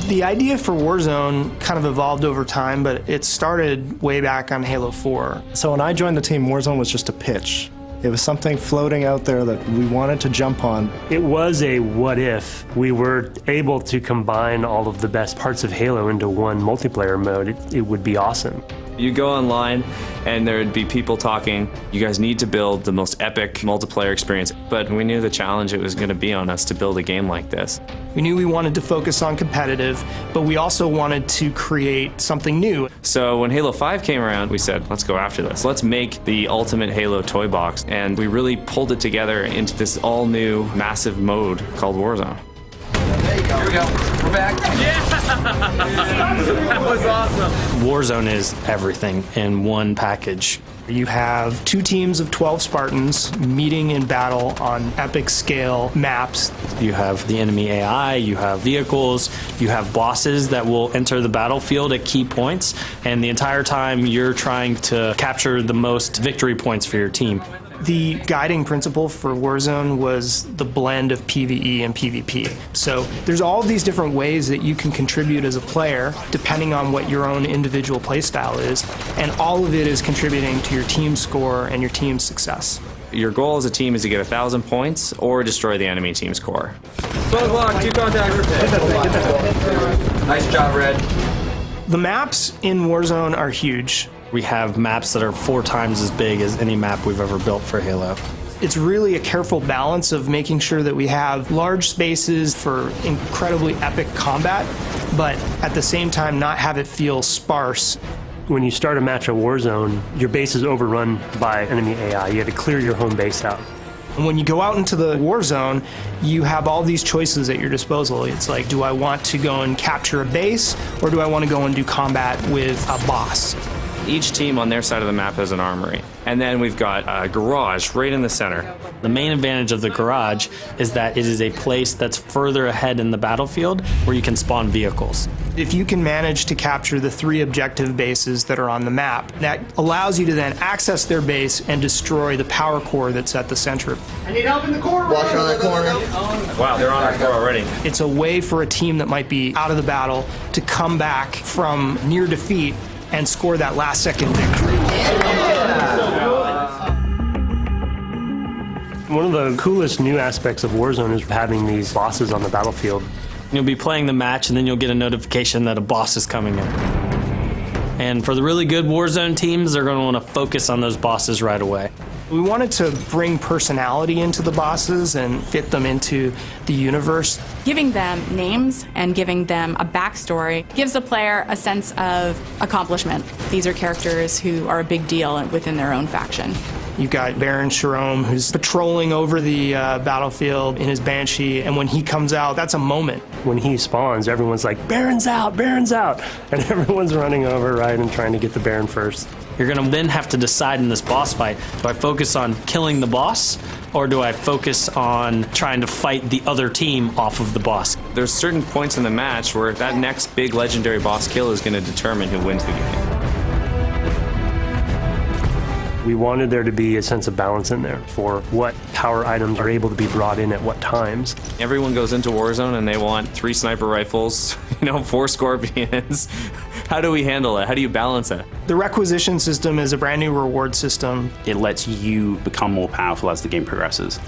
The idea for Warzone kind of evolved over time, but it started way back on Halo 4. So when I joined the team, Warzone was just a pitch. It was something floating out there that we wanted to jump on. It was a what if we were able to combine all of the best parts of Halo into one multiplayer mode. It would be awesome. You go online and there would be people talking, you guys need to build the most epic multiplayer experience. But we knew the challenge it was going to be on us to build a game like this. We knew we wanted to focus on competitive, but we also wanted to create something new. So when Halo 5 came around, we said, let's go after this. Let's make the ultimate Halo toy box. And we really pulled it together into this all-new massive mode called Warzone. There you go. Here we go. We're back. Yeah! That was awesome. Warzone is everything in one package. You have 2 teams of 12 Spartans meeting in battle on epic scale maps. You have the enemy AI, you have vehicles, you have bosses that will enter the battlefield at key points, and the entire time you're trying to capture the most victory points for your team. The guiding principle for Warzone was the blend of PvE and PvP. So there's all of these different ways that you can contribute as a player depending on what your own individual playstyle is, and all of it is contributing to your team's score and your team's success. Your goal as a team is to get 1,000 points or destroy the enemy team's core. Close lock, 2 contacts. Nice job, Red. The maps in Warzone are huge. We have maps that are 4 times as big as any map we've ever built for Halo. It's really a careful balance of making sure that we have large spaces for incredibly epic combat, but at the same time not have it feel sparse. When you start a match of Warzone, your base is overrun by enemy AI. You have to clear your home base out. And when you go out into the war zone, you have all these choices at your disposal. It's like, do I want to go and capture a base, or do I want to go and do combat with a boss? Each team on their side of the map has an armory. And then we've got a garage right in the center. The main advantage of the garage is that it is a place that's further ahead in the battlefield where you can spawn vehicles. If you can manage to capture the 3 objective bases that are on the map, that allows you to then access their base and destroy the power core that's at the center. I need help in the corner. Watch on that corner. Wow, they're on our core already. It's a way for a team that might be out of the battle to come back from near defeat and score that last second victory. One of the coolest new aspects of Warzone is having these bosses on the battlefield. You'll be playing the match and then you'll get a notification that a boss is coming in. And for the really good Warzone teams, they're going to want to focus on those bosses right away. We wanted to bring personality into the bosses and fit them into the universe. Giving them names and giving them a backstory gives the player a sense of accomplishment. These are characters who are a big deal within their own faction. You've got Baron Sharom, who's patrolling over the battlefield in his Banshee, and when he comes out, that's a moment. When he spawns, everyone's like, Baron's out, Baron's out! And everyone's running over, right, and trying to get the Baron first. You're going to then have to decide in this boss fight, do I focus on killing the boss, or do I focus on trying to fight the other team off of the boss? There's certain points in the match where that next big legendary boss kill is going to determine who wins the game. We wanted there to be a sense of balance in there for what power items are able to be brought in at what times. Everyone goes into Warzone and they want 3 sniper rifles, 4 scorpions. How do we handle it? How do you balance it? The requisition system is a brand new reward system. It lets you become more powerful as the game progresses.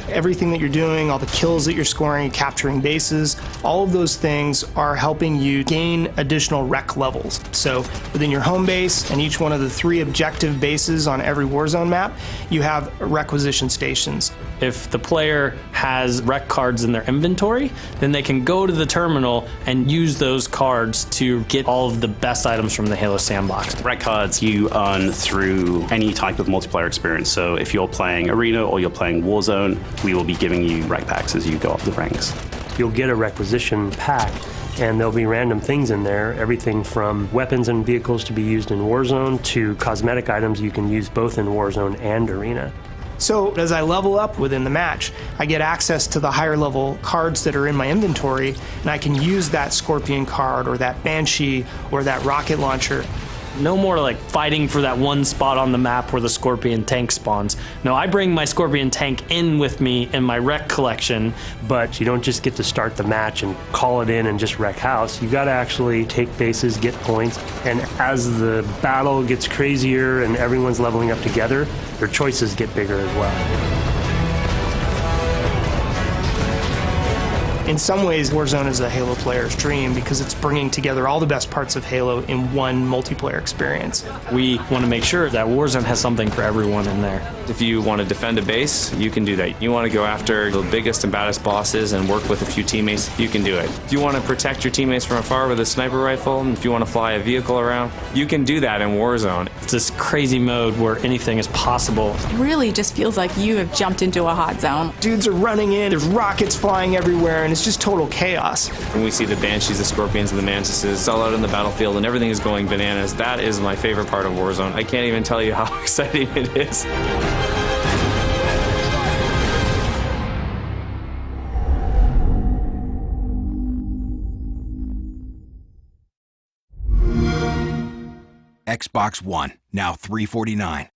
Everything that you're doing, all the kills that you're scoring, capturing bases, all of those things are helping you gain additional rec levels. So within your home base and each one of the 3 objective bases on every Warzone map, you have requisition stations. If the player has rec cards in their inventory, then they can go to the terminal and use those cards to get all of the best items from the Halo sandbox. Rec cards you earn through any type of multiplayer experience. So if you're playing Arena or you're playing Warzone, we will be giving you rec packs as you go up the ranks. You'll get a requisition pack, and there'll be random things in there, everything from weapons and vehicles to be used in Warzone to cosmetic items you can use both in Warzone and Arena. So as I level up within the match, I get access to the higher level cards that are in my inventory, and I can use that Scorpion card or that Banshee or that rocket launcher No more like fighting for that one spot on the map where the Scorpion tank spawns. No, I bring my Scorpion tank in with me in my wreck collection. But you don't just get to start the match and call it in and just wreck house. You got to actually take bases, get points, and as the battle gets crazier and everyone's leveling up together, your choices get bigger as well. In some ways, Warzone is a Halo player's dream because it's bringing together all the best parts of Halo in one multiplayer experience. We want to make sure that Warzone has something for everyone in there. If you want to defend a base, you can do that. You want to go after the biggest and baddest bosses and work with a few teammates, you can do it. If you want to protect your teammates from afar with a sniper rifle, and if you want to fly a vehicle around, you can do that in Warzone. It's this crazy mode where anything is possible. It really just feels like you have jumped into a hot zone. Dudes are running in, there's rockets flying everywhere, and it's just total chaos. When we see the Banshees, the Scorpions, and the Mantises all out in the battlefield and everything is going bananas, that is my favorite part of Warzone. I can't even tell you how exciting it is. Xbox One, now $349.